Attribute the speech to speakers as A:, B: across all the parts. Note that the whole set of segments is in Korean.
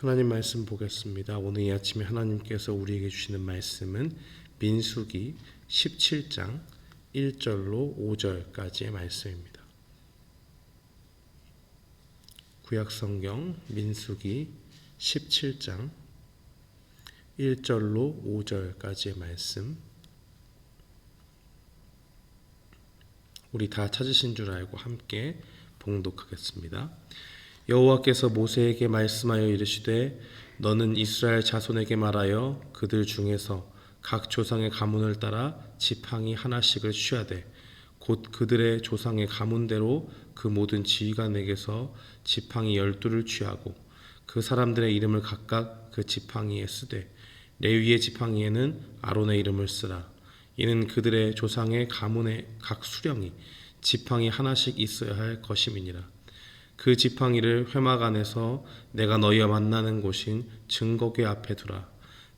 A: 하나님 말씀 보겠습니다. 오늘 이 아침에 하나님께서 우리에게 주시는 말씀은 민수기 17장 1절로 5절까지의 말씀입니다. 구약성경 민수기 17장 1절로 5절까지의 말씀, 우리 다 찾으신 줄 알고 함께 봉독하겠습니다. 여호와께서 모세에게 말씀하여 이르시되 너는 이스라엘 자손에게 말하여 그들 중에서 각 조상의 가문을 따라 지팡이 하나씩을 취하되 곧 그들의 조상의 가문대로 그 모든 지휘관에게서 지팡이 12를 취하고 그 사람들의 이름을 각각 그 지팡이에 쓰되 레위의 지팡이에는 아론의 이름을 쓰라. 이는 그들의 조상의 가문의 각 수령이 지팡이 하나씩 있어야 할 것임이니라. 그 지팡이를 회막 안에서 내가 너희와 만나는 곳인 증거궤 앞에 두라.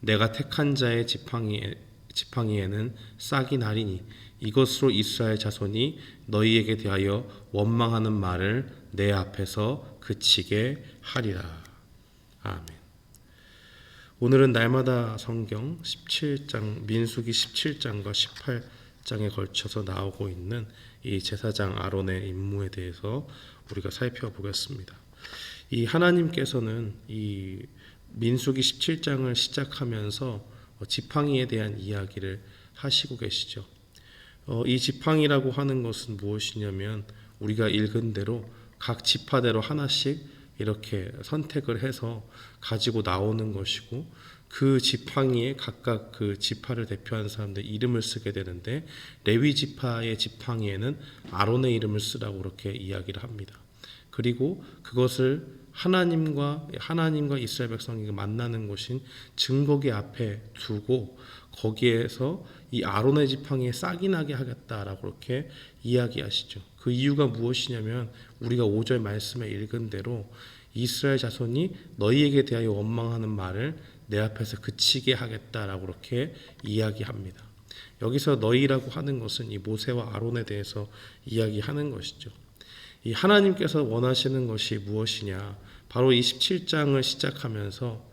A: 내가 택한 자의 지팡이에는 싹이 나리니 이것으로 이스라엘 자손이 너희에게 대하여 원망하는 말을 내 앞에서 그치게 하리라. 아멘. 오늘은 날마다 성경 17장, 민수기 17장과 18장에 걸쳐서 나오고 있는 이 제사장 아론의 임무에 대해서 우리가 살펴보겠습니다. 이 하나님께서는 이 민수기 17장을 시작하면서 지팡이에 대한 이야기를 하시고 계시죠. 이 지팡이라고 하는 것은 무엇이냐면 우리가 읽은 대로 각 지파대로 하나씩 이렇게 선택을 해서 가지고 나오는 것이고, 그 지팡이에 각각 그 지파를 대표하는 사람들 이름을 쓰게 되는데, 레위 지파의 지팡이에는 아론의 이름을 쓰라고 그렇게 이야기를 합니다. 그리고 그것을 하나님과 이스라엘 백성이 만나는 곳인 증거궤 앞에 두고 거기에서 이 아론의 지팡이에 싹이 나게 하겠다라고 그렇게 이야기하시죠. 그 이유가 무엇이냐면 우리가 5절 말씀에 읽은 대로 이스라엘 자손이 너희에게 대하여 원망하는 말을 내 앞에서 그치게 하겠다라고 그렇게 이야기합니다. 여기서 너희라고 하는 것은 이 모세와 아론에 대해서 이야기하는 것이죠. 이 하나님께서 원하시는 것이 무엇이냐? 바로 이 17장을 시작하면서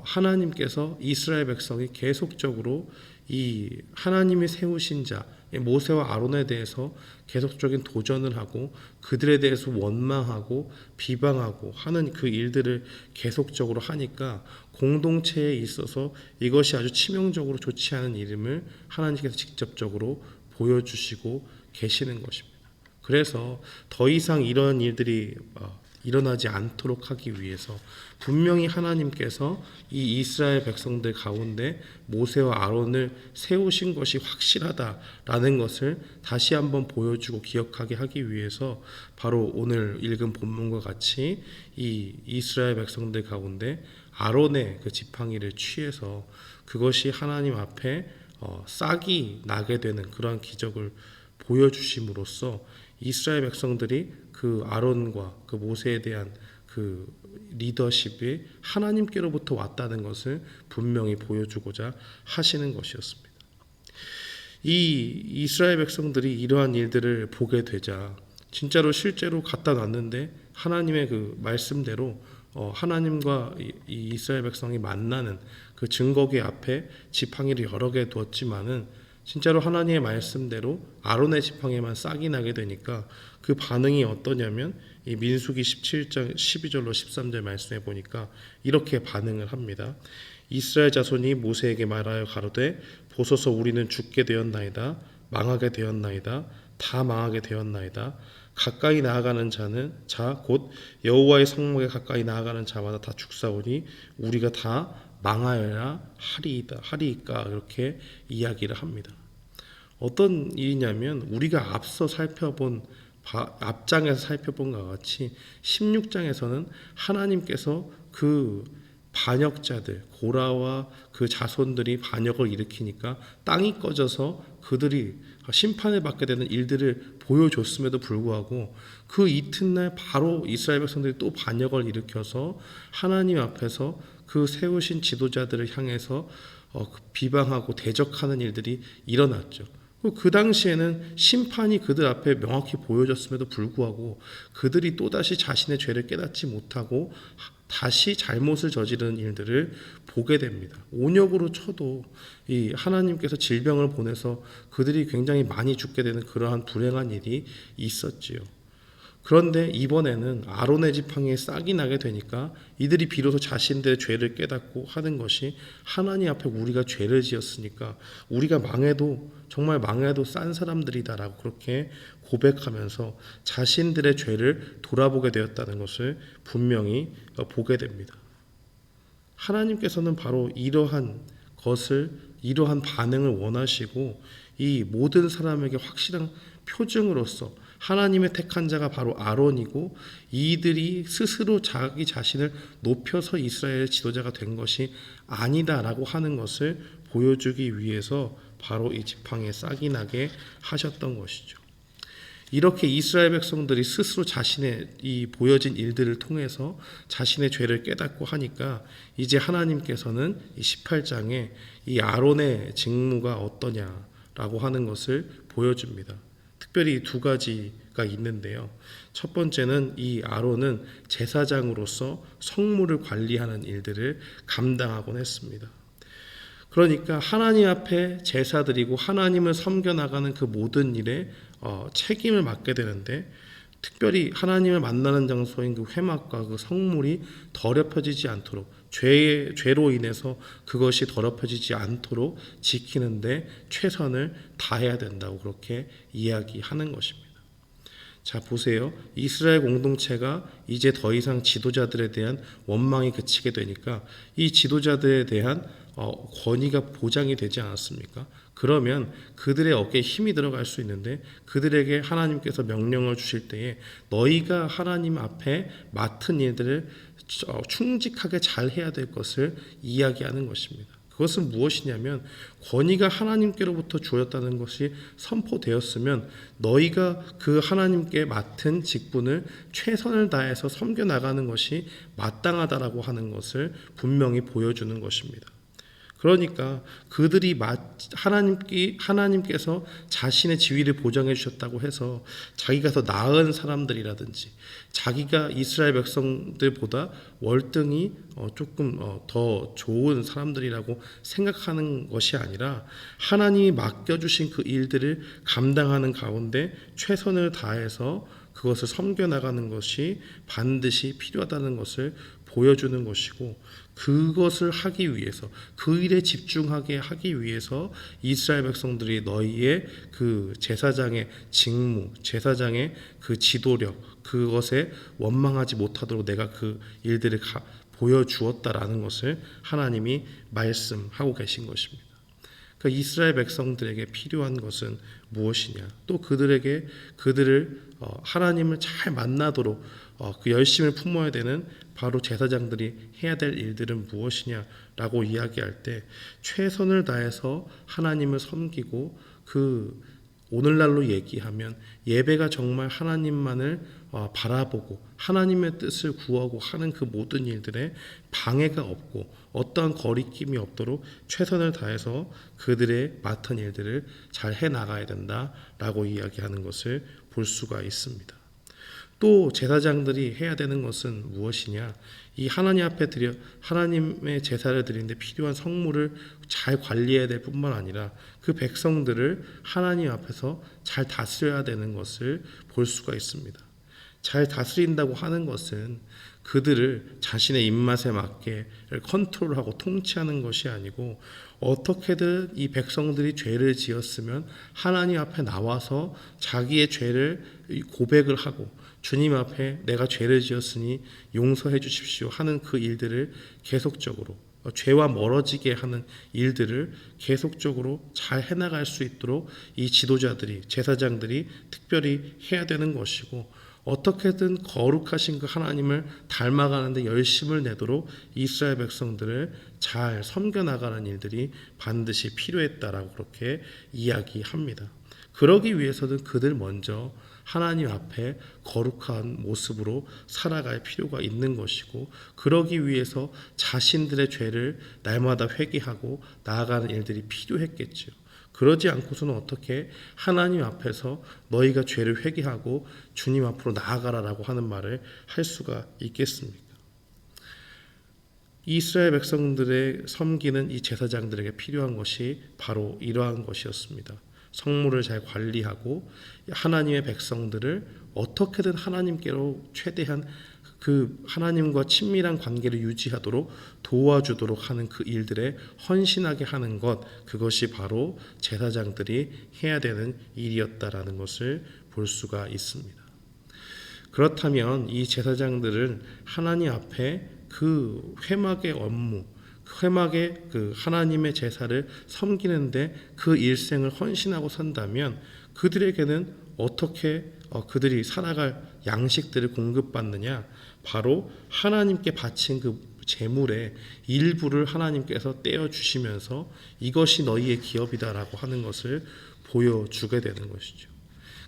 A: 하나님께서 이스라엘 백성이 계속적으로 이 하나님이 세우신 자 모세와 아론에 대해서 계속적인 도전을 하고 그들에 대해서 원망하고 비방하고 하는 그 일들을 계속적으로 하니까 공동체에 있어서 이것이 아주 치명적으로 좋지 않은 일임을 하나님께서 직접적으로 보여주시고 계시는 것입니다. 그래서 더 이상 이런 일들이 일어나지 않도록 하기 위해서 분명히 하나님께서 이 이스라엘 백성들 가운데 모세와 아론을 세우신 것이 확실하다라는 것을 다시 한번 보여주고 기억하게 하기 위해서 바로 오늘 읽은 본문과 같이 이 이스라엘 백성들 가운데 아론의 그 지팡이를 취해서 그것이 하나님 앞에 싹이 나게 되는 그러한 기적을 보여주심으로써 이스라엘 백성들이 그 아론과 그 모세에 대한 그 리더십이 하나님께로부터 왔다는 것을 분명히 보여주고자 하시는 것이었습니다. 이 이스라엘 백성들이 이러한 일들을 보게 되자 진짜로 실제로 갖다 놨는데 하나님의 그 말씀대로 하나님과 이 이스라엘 백성이 만나는 그 증거궤 앞에 지팡이를 여러 개 두었지만은 진짜로 하나님의 말씀대로 아론의 지팡이에만 싹이 나게 되니까 그 반응이 어떠냐면 이 민수기 17장 12절로 13절 말씀해 보니까 이렇게 반응을 합니다. 이스라엘 자손이 모세에게 말하여 가로되 보소서 우리는 죽게 되었나이다. 망하게 되었나이다. 다 망하게 되었나이다. 가까이 나아가는 자는 곧 여호와의 성막에 가까이 나아가는 자마다 다 죽사오니 우리가 다 망하여야 하리이까 이렇게 이야기를 합니다. 어떤 일이냐면 우리가 앞장에서 살펴본 것과 같이 16장에서는 하나님께서 그 반역자들 고라와 그 자손들이 반역을 일으키니까 땅이 꺼져서 그들이 심판을 받게 되는 일들을 보여줬음에도 불구하고 그 이튿날 바로 이스라엘 백성들이 또 반역을 일으켜서 하나님 앞에서 그 세우신 지도자들을 향해서 비방하고 대적하는 일들이 일어났죠. 그 당시에는 심판이 그들 앞에 명확히 보여졌음에도 불구하고 그들이 또다시 자신의 죄를 깨닫지 못하고 다시 잘못을 저지르는 일들을 보게 됩니다. 온역으로 쳐도 이 하나님께서 질병을 보내서 그들이 굉장히 많이 죽게 되는 그러한 불행한 일이 있었지요. 그런데 이번에는 아론의 지팡이에 싹이 나게 되니까 이들이 비로소 자신들의 죄를 깨닫고 하는 것이, 하나님 앞에 우리가 죄를 지었으니까 우리가 망해도 정말 망해도 싼 사람들이다라고 그렇게 고백하면서 자신들의 죄를 돌아보게 되었다는 것을 분명히 보게 됩니다. 하나님께서는 바로 이러한 반응을 원하시고 이 모든 사람에게 확실한 표징으로서 하나님의 택한 자가 바로 아론이고, 이들이 스스로 자기 자신을 높여서 이스라엘의 지도자가 된 것이 아니다라고 하는 것을 보여주기 위해서 바로 이 지팡이에 싹이 나게 하셨던 것이죠. 이렇게 이스라엘 백성들이 스스로 자신의 이 보여진 일들을 통해서 자신의 죄를 깨닫고 하니까 이제 하나님께서는 이 18장에 이 아론의 직무가 어떠냐라고 하는 것을 보여줍니다. 특별히 두 가지가 있는데요. 첫 번째는 이 아론은 제사장으로서 성물을 관리하는 일들을 감당하곤 했습니다. 그러니까 하나님 앞에 제사 드리고 하나님을 섬겨나가는 그 모든 일에 책임을 맡게 되는데, 특별히 하나님을 만나는 장소인 그 회막과 그 성물이 더럽혀지지 않도록, 죄로 인해서 그것이 더럽혀지지 않도록 지키는데 최선을 다해야 된다고 그렇게 이야기하는 것입니다. 자, 보세요. 이스라엘 공동체가 이제 더 이상 지도자들에 대한 원망이 그치게 되니까 이 지도자들에 대한 권위가 보장이 되지 않았습니까? 그러면 그들의 어깨에 힘이 들어갈 수 있는데, 그들에게 하나님께서 명령을 주실 때에 너희가 하나님 앞에 맡은 일들을 충직하게 잘 해야 될 것을 이야기하는 것입니다. 그것은 무엇이냐면, 권위가 하나님께로부터 주어졌다는 것이 선포되었으면 너희가 그 하나님께 맡은 직분을 최선을 다해서 섬겨나가는 것이 마땅하다라고 하는 것을 분명히 보여주는 것입니다. 그러니까 그들이 하나님께서 자신의 지위를 보장해 주셨다고 해서 자기가 더 나은 사람들이라든지 자기가 이스라엘 백성들보다 월등히 조금 더 좋은 사람들이라고 생각하는 것이 아니라, 하나님이 맡겨주신 그 일들을 감당하는 가운데 최선을 다해서 그것을 섬겨나가는 것이 반드시 필요하다는 것을 보여주는 것이고, 그것을 하기 위해서, 그 일에 집중하게 하기 위해서 이스라엘 백성들이 너희의 그 제사장의 직무, 제사장의 그 지도력, 그것에 원망하지 못하도록 내가 그 일들을 보여주었다라는 것을 하나님이 말씀하고 계신 것입니다. 그러니까 이스라엘 백성들에게 필요한 것은 무엇이냐, 또 그들을 하나님을 잘 만나도록 그 열심을 품어야 되는 바로 제사장들이 해야 될 일들은 무엇이냐라고 이야기할 때, 최선을 다해서 하나님을 섬기고, 그 오늘날로 얘기하면 예배가 정말 하나님만을 바라보고 하나님의 뜻을 구하고 하는 그 모든 일들에 방해가 없고 어떠한 거리낌이 없도록 최선을 다해서 그들의 맡은 일들을 잘 해나가야 된다라고 이야기하는 것을 볼 수가 있습니다. 또 제사장들이 해야 되는 것은 무엇이냐, 이 하나님 앞에 하나님의 제사를 드리는데 필요한 성물을 잘 관리해야 될 뿐만 아니라 그 백성들을 하나님 앞에서 잘 다스려야 되는 것을 볼 수가 있습니다. 잘 다스린다고 하는 것은 그들을 자신의 입맛에 맞게 컨트롤하고 통치하는 것이 아니고, 어떻게든 이 백성들이 죄를 지었으면 하나님 앞에 나와서 자기의 죄를 고백을 하고, 주님 앞에 내가 죄를 지었으니 용서해 주십시오 하는 그 일들을 계속적으로, 죄와 멀어지게 하는 일들을 계속적으로 잘 해나갈 수 있도록 이 지도자들이, 제사장들이 특별히 해야 되는 것이고, 어떻게든 거룩하신 그 하나님을 닮아가는데 열심을 내도록 이스라엘 백성들을 잘 섬겨나가는 일들이 반드시 필요했다라고 그렇게 이야기합니다. 그러기 위해서는 그들 먼저 하나님 앞에 거룩한 모습으로 살아갈 필요가 있는 것이고, 그러기 위해서 자신들의 죄를 날마다 회개하고 나아가는 일들이 필요했겠죠. 그러지 않고서는 어떻게 하나님 앞에서 너희가 죄를 회개하고 주님 앞으로 나아가라라고 하는 말을 할 수가 있겠습니까? 이스라엘 백성들의 섬기는 이 제사장들에게 필요한 것이 바로 이러한 것이었습니다. 성물을 잘 관리하고 하나님의 백성들을 어떻게든 하나님께로 최대한 그 하나님과 친밀한 관계를 유지하도록 도와주도록 하는 그 일들에 헌신하게 하는 것, 그것이 바로 제사장들이 해야 되는 일이었다라는 것을 볼 수가 있습니다. 그렇다면 이 제사장들은 하나님 앞에 그 회막의 업무, 회막의 그 하나님의 제사를 섬기는데 그 일생을 헌신하고 산다면 그들에게는 어떻게 그들이 살아갈 양식들을 공급받느냐? 바로 하나님께 바친 그 재물의 일부를 하나님께서 떼어주시면서 이것이 너희의 기업이다라고 하는 것을 보여주게 되는 것이죠.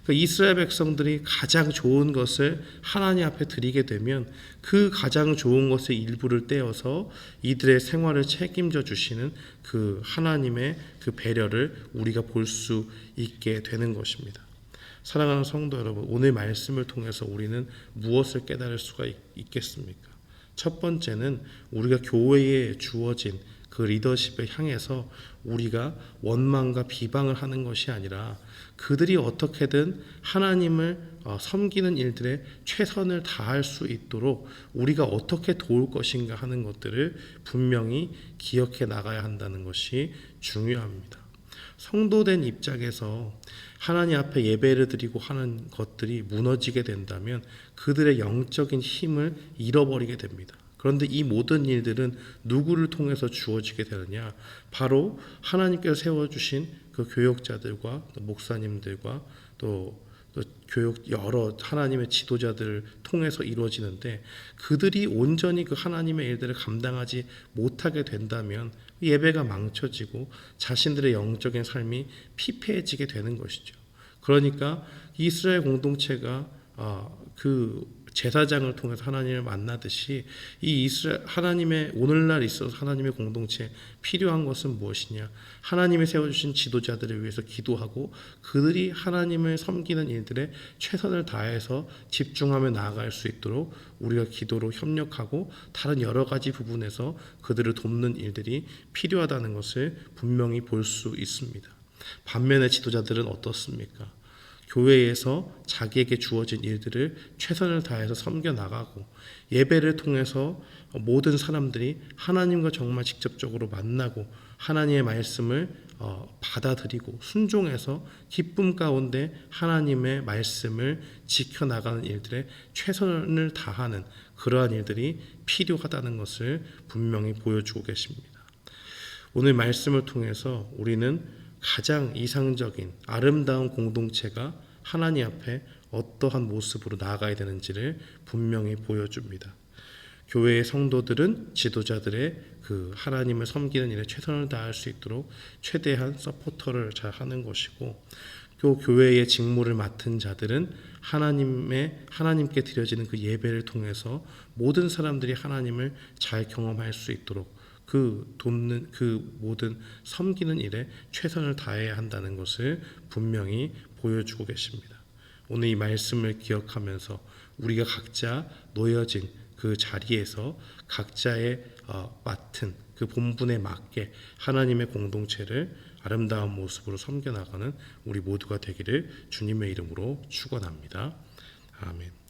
A: 그러니까 이스라엘 백성들이 가장 좋은 것을 하나님 앞에 드리게 되면 그 가장 좋은 것의 일부를 떼어서 이들의 생활을 책임져 주시는 그 하나님의 그 배려를 우리가 볼 수 있게 되는 것입니다. 사랑하는 성도 여러분, 오늘 말씀을 통해서 우리는 무엇을 깨달을 수가 있겠습니까? 첫 번째는 우리가 교회에 주어진 그 리더십을 향해서 우리가 원망과 비방을 하는 것이 아니라 그들이 어떻게든 하나님을 섬기는 일들에 최선을 다할 수 있도록 우리가 어떻게 도울 것인가 하는 것들을 분명히 기억해 나가야 한다는 것이 중요합니다. 성도된 입장에서 하나님 앞에 예배를 드리고 하는 것들이 무너지게 된다면 그들의 영적인 힘을 잃어버리게 됩니다. 그런데 이 모든 일들은 누구를 통해서 주어지게 되느냐? 바로 하나님께서 세워주신 그 교역자들과 또 목사님들과 또 교육 여러 하나님의 지도자들을 통해서 이루어지는데 그들이 온전히 그 하나님의 일들을 감당하지 못하게 된다면 예배가 망쳐지고 자신들의 영적인 삶이 피폐해지게 되는 것이죠. 그러니까 이스라엘 공동체가 그 제사장을 통해서 하나님을 만나듯이 이 이스라엘 하나님의 오늘날 있어서 하나님의 공동체에 필요한 것은 무엇이냐? 하나님이 세워주신 지도자들을 위해서 기도하고 그들이 하나님을 섬기는 일들에 최선을 다해서 집중하며 나아갈 수 있도록 우리가 기도로 협력하고 다른 여러 가지 부분에서 그들을 돕는 일들이 필요하다는 것을 분명히 볼 수 있습니다. 반면에 지도자들은 어떻습니까? 교회에서 자기에게 주어진 일들을 최선을 다해서 섬겨나가고 예배를 통해서 모든 사람들이 하나님과 정말 직접적으로 만나고 하나님의 말씀을 받아들이고 순종해서 기쁨 가운데 하나님의 말씀을 지켜나가는 일들에 최선을 다하는 그러한 일들이 필요하다는 것을 분명히 보여주고 계십니다. 오늘 말씀을 통해서 우리는 가장 이상적인 아름다운 공동체가 하나님 앞에 어떠한 모습으로 나아가야 되는지를 분명히 보여줍니다. 교회의 성도들은 지도자들의 그 하나님을 섬기는 일에 최선을 다할 수 있도록 최대한 서포터를 잘 하는 것이고 또 교회의 직무를 맡은 자들은 하나님께 드려지는 그 예배를 통해서 모든 사람들이 하나님을 잘 경험할 수 있도록 그 돕는 그 모든 섬기는 일에 최선을 다해야 한다는 것을 분명히 보여주고 계십니다. 오늘 이 말씀을 기억하면서 우리가 각자 놓여진 그 자리에서 각자의 맡은 그 본분에 맞게 하나님의 공동체를 아름다운 모습으로 섬겨나가는 우리 모두가 되기를 주님의 이름으로 축원합니다. 아멘.